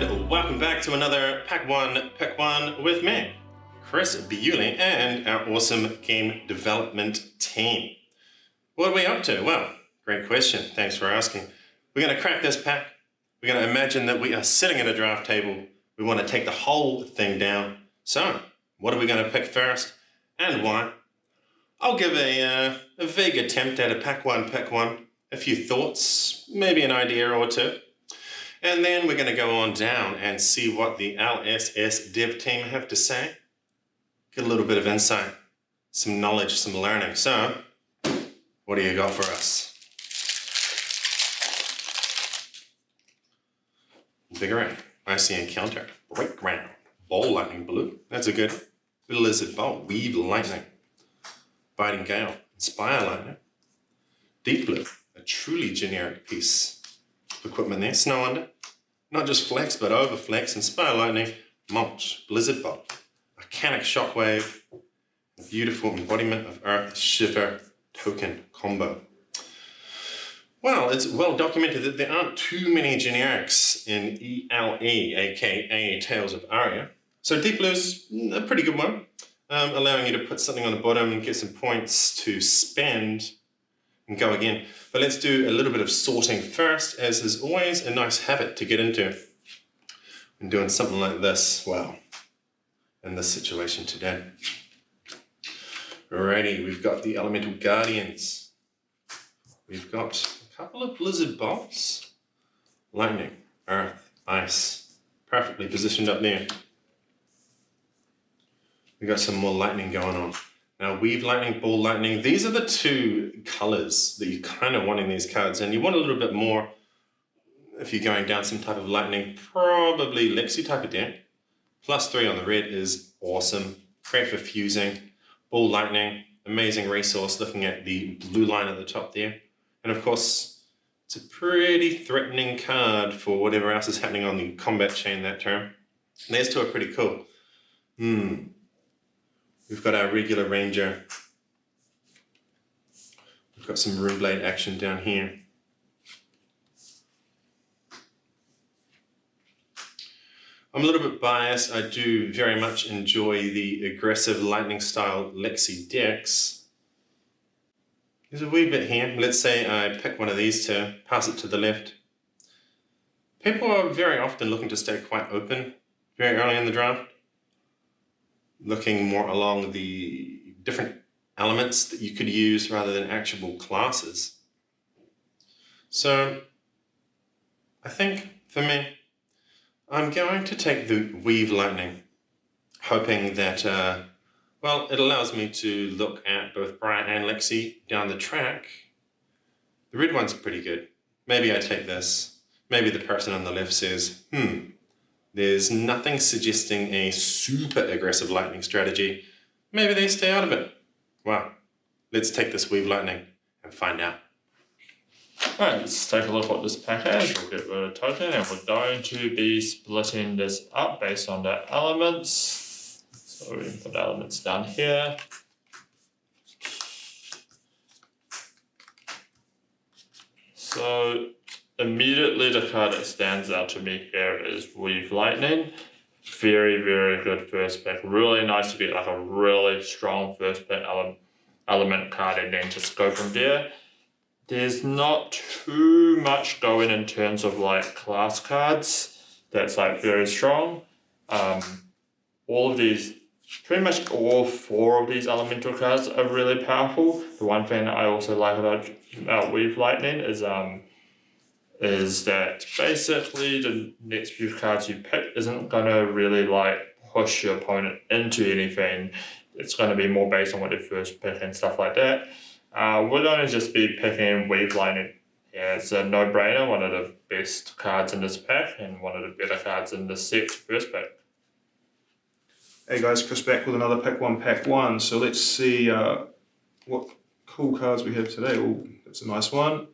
and welcome back to another Pack 1 Pick 1 with me, Chris Bewley, and our awesome game development team. What are we up to? Well, great question. Thanks for asking. We're going to crack this pack. We're going to imagine that we are sitting at a draft table. We want to take the whole thing down. So, what are we going to pick first and why? I'll give a vague attempt at a Pack 1 Pick 1, a few thoughts, maybe an idea or two. And then we're going to go on down and see what the LSS dev team have to say. Get a little bit of insight, some knowledge, some learning. So, what do you got for us? Invigorate, Icy Encounter, Break Ground, Ball Lightning Blue. That's a good Lizard Bolt, Weave Lightning, Biting Gale, Inspire Lightning, Deep Blue, a truly generic piece of equipment there. Snow Under, not just Flex, but Overflex, Inspire Lightning, Mulch, Blizzard Bolt, Arcanic Shockwave, a beautiful embodiment of Earth Shiver token combo. Well, it's well documented that there aren't too many generics in ELE, aka Tales of Aria. So Deep Blue's a pretty good one, allowing you to put something on the bottom and get some points to spend and go again. But let's do a little bit of sorting first, as is always a nice habit to get into. And doing something like this, well, in this situation today. Alrighty, we've got the Elemental Guardians. We've got a couple of Blizzard Bolts. Lightning, Earth, Ice. Perfectly positioned up there. We've got some more lightning going on. Now, Weave Lightning, Ball Lightning, these are the two colors that you kind of want in these cards, and you want a little bit more if you're going down some type of lightning, probably Lexi type of deck. +3 on the red is awesome, great for fusing. Ball Lightning, amazing resource, looking at the blue line at the top there. And of course, it's a pretty threatening card for whatever else is happening on the combat chain that turn. And these two are pretty cool. We've got our regular Ranger. We've got some Runeblade action down here. I'm a little bit biased. I do very much enjoy the aggressive lightning style Lexi decks. There's a wee bit here. Let's say I pick one of these to pass it to the left. People are very often looking to stay quite open very early in the draft, looking more along the different elements that you could use rather than actual classes. So I think for me, I'm going to take the Weave Lightning, hoping that, well, it allows me to look at both Brian and Lexi down the track. The red one's pretty good. Maybe I take this. Maybe the person on the left says, there's nothing suggesting a super aggressive lightning strategy. Maybe they stay out of it. Wow. Let's take this Weave Lightning and find out. Alright, let's take a look at what this pack has. We'll get rid of token and we're going to be splitting this up based on the elements. So we can put the elements down here. So immediately the card that stands out to me here is Weave Lightning. Very, very good first pick. Really nice to get like a really strong first pick element card and then just go from there. There's not too much going in terms of like class cards that's like very strong. All of these, pretty much all 4 of these elemental cards are really powerful. The one thing that I also like about Weave Lightning is that basically the next few cards you pick isn't gonna really like push your opponent into anything. It's gonna be more based on what they first pick and stuff like that. We're going to just be picking Weave Lightning. Yeah, it's a no-brainer, one of the best cards in this pack and one of the better cards in this set first pick. Hey guys, Chris back with another Pick 1 Pack 1. So let's see what cool cards we have today. Oh, that's a nice one.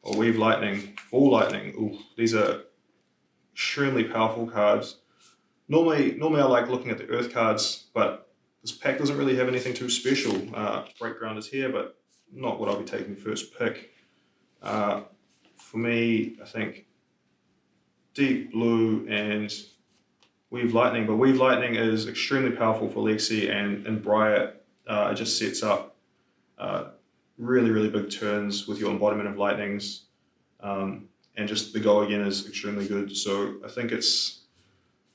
Oh, Weave Lightning, Ball Lightning. Ooh, these are extremely powerful cards. Normally I like looking at the Earth cards, but this pack doesn't really have anything too special. Breakground is here, but not what I'll be taking first pick. For me, I think Deep Blue and Weave Lightning, but Weave Lightning is extremely powerful for Lexi and Briar. It just sets up really, really big turns with your embodiment of lightnings. And just the go again is extremely good. So I think it's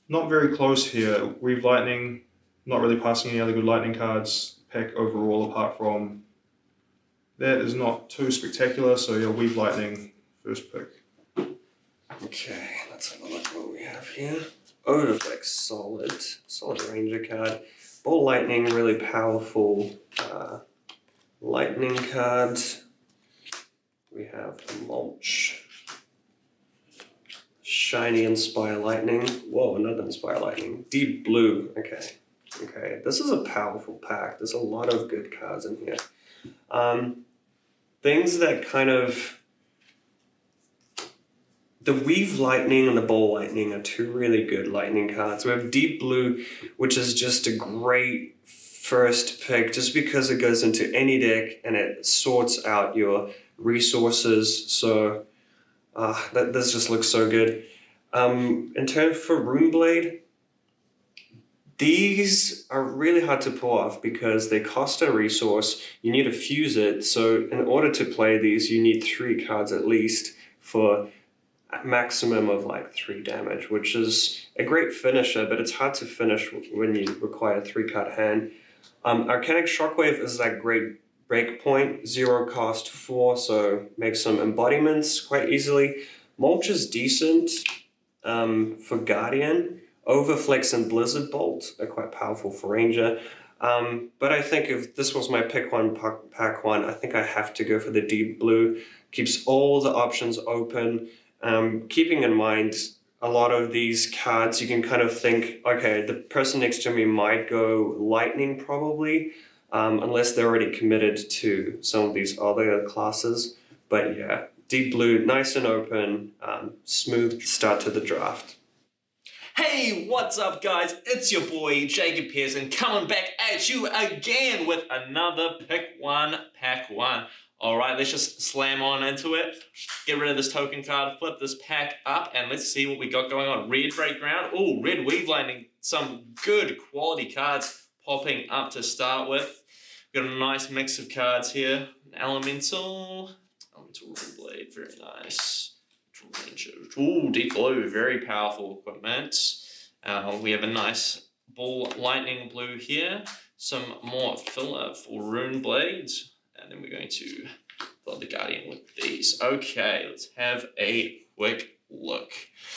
not very close here. Weave Lightning, not really passing any other good lightning cards. Pack overall, apart from that, is not too spectacular. So yeah, Weave Lightning, first pick. Okay, let's have a look what we have here. Odaflex, solid ranger card. Ball Lightning, really powerful lightning card. We have a Mulch. Shiny Inspire Lightning. Whoa, another Inspire Lightning. Deep Blue. Okay. This is a powerful pack. There's a lot of good cards in here. Things that kind of... The Weave Lightning and the Ball Lightning are two really good lightning cards. We have Deep Blue, which is just a great first pick just because it goes into any deck and it sorts out your resources. So this just looks so good. In terms for Runeblade, these are really hard to pull off because they cost a resource. You need to fuse it. So in order to play these, you need 3 cards at least for a maximum of like 3 damage, which is a great finisher, but it's hard to finish when you require a 3-card hand. Arcanic Shockwave is that great breakpoint, 0 cost 4, so make some embodiments quite easily. Mulch is decent for Guardian. Overflex and Blizzard Bolt are quite powerful for Ranger. But I think if this was my pick one, pack one, I think I have to go for the Deep Blue. Keeps all the options open. Keeping in mind, a lot of these cards, you can kind of think, okay, the person next to me might go Lightning probably, unless they're already committed to some of these other classes. But yeah, Deep Blue, nice and open, smooth start to the draft. Hey, what's up guys? It's your boy Jacob Pearson coming back at you again with another pick one, pack one. Alright, let's just slam on into it. Get rid of this token card, flip this pack up, and let's see what we got going on. Red Breakground. Oh, Red Weave Lightning. Some good quality cards popping up to start with. Got a nice mix of cards here. Elemental Runeblade, very nice. Ooh, Deep Blue, very powerful equipment. We have a nice Ball Lightning Blue here. Some more filler for Runeblades. And then we're going to flood the Guardian with these. Okay, let's have a quick look.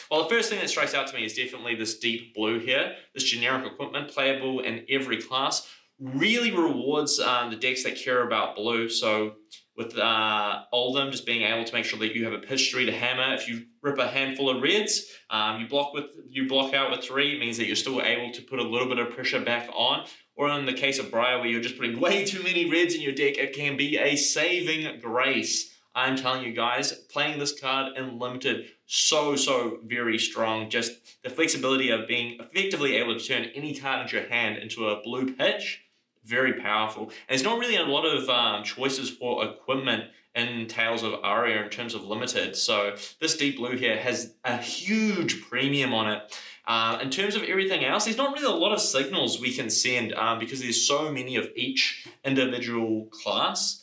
Well, the first thing that strikes out to me is definitely this Deep Blue here. This generic equipment, playable in every class. Really rewards the decks that care about blue. So with Oldham, just being able to make sure that you have a pitch 3 to hammer. If you rip a handful of reds, you block out with 3. It means that you're still able to put a little bit of pressure back on. Or in the case of Briar, where you're just putting way too many reds in your deck, it can be a saving grace. I'm telling you guys, playing this card in Limited, so very strong. Just the flexibility of being effectively able to turn any card into your hand into a blue pitch, very powerful. And there's not really a lot of choices for equipment in Tales of Aria in terms of Limited. So this Deep Blue here has a huge premium on it. In terms of everything else, there's not really a lot of signals we can send because there's so many of each individual class.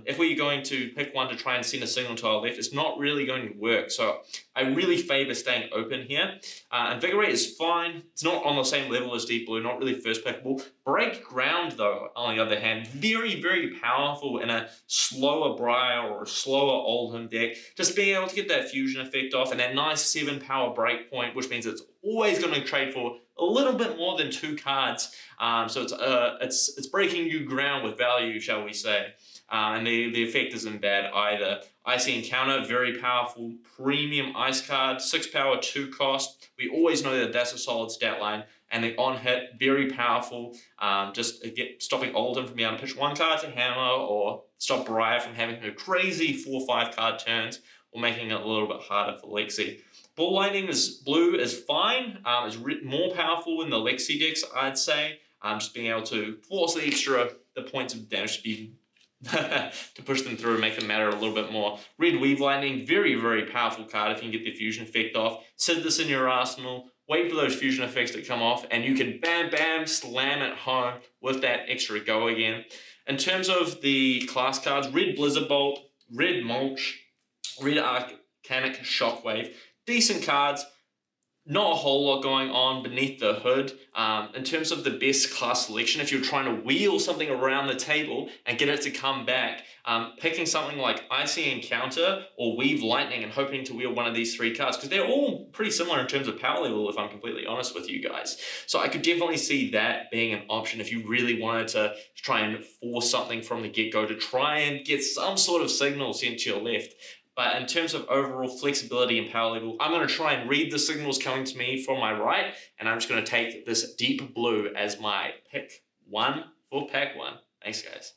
If we're going to pick one to try and send a signal to our left, it's not really going to work. So I really favor staying open here. Invigorate is fine. It's not on the same level as Deep Blue, not really first pickable. Break Ground, though, on the other hand, very powerful in a slower Briar or a slower Oldham deck. Just being able to get that fusion effect off and that nice 7 power breakpoint, which means it's always going to trade for a little bit more than 2 cards. So it's breaking new ground with value, shall we say. And the effect isn't bad either. Icy Encounter, very powerful premium ice card, 6 power, 2 cost. We always know that that's a solid stat line. And the on hit, very powerful. Just stopping Oldham from being able to pitch 1 card to hammer, or stop Briar from having her crazy 4 or 5 card turns, or making it a little bit harder for Lexi. Ball Lightning Blue is fine. It's more powerful in the Lexi decks, I'd say. Just being able to force the points of damage to be to push them through and make them matter a little bit more. Red Weave Lightning, very, very powerful card if you can get the fusion effect off. Sit this in your arsenal, wait for those fusion effects to come off, and you can bam, bam, slam it home with that extra go again. In terms of the class cards, Red Blizzard Bolt, Red Mulch, Red Arcanic Shockwave, decent cards. Not a whole lot going on beneath the hood. In terms of the best class selection, if you're trying to wheel something around the table and get it to come back, picking something like Icy Encounter or Weave Lightning and hoping to wheel one of these 3 cards, because they're all pretty similar in terms of power level, if I'm completely honest with you guys. So I could definitely see that being an option if you really wanted to try and force something from the get-go to try and get some sort of signal sent to your left. But in terms of overall flexibility and power level, I'm going to try and read the signals coming to me from my right, and I'm just going to take this deep blue as my pick 1 for pack 1. Thanks, guys.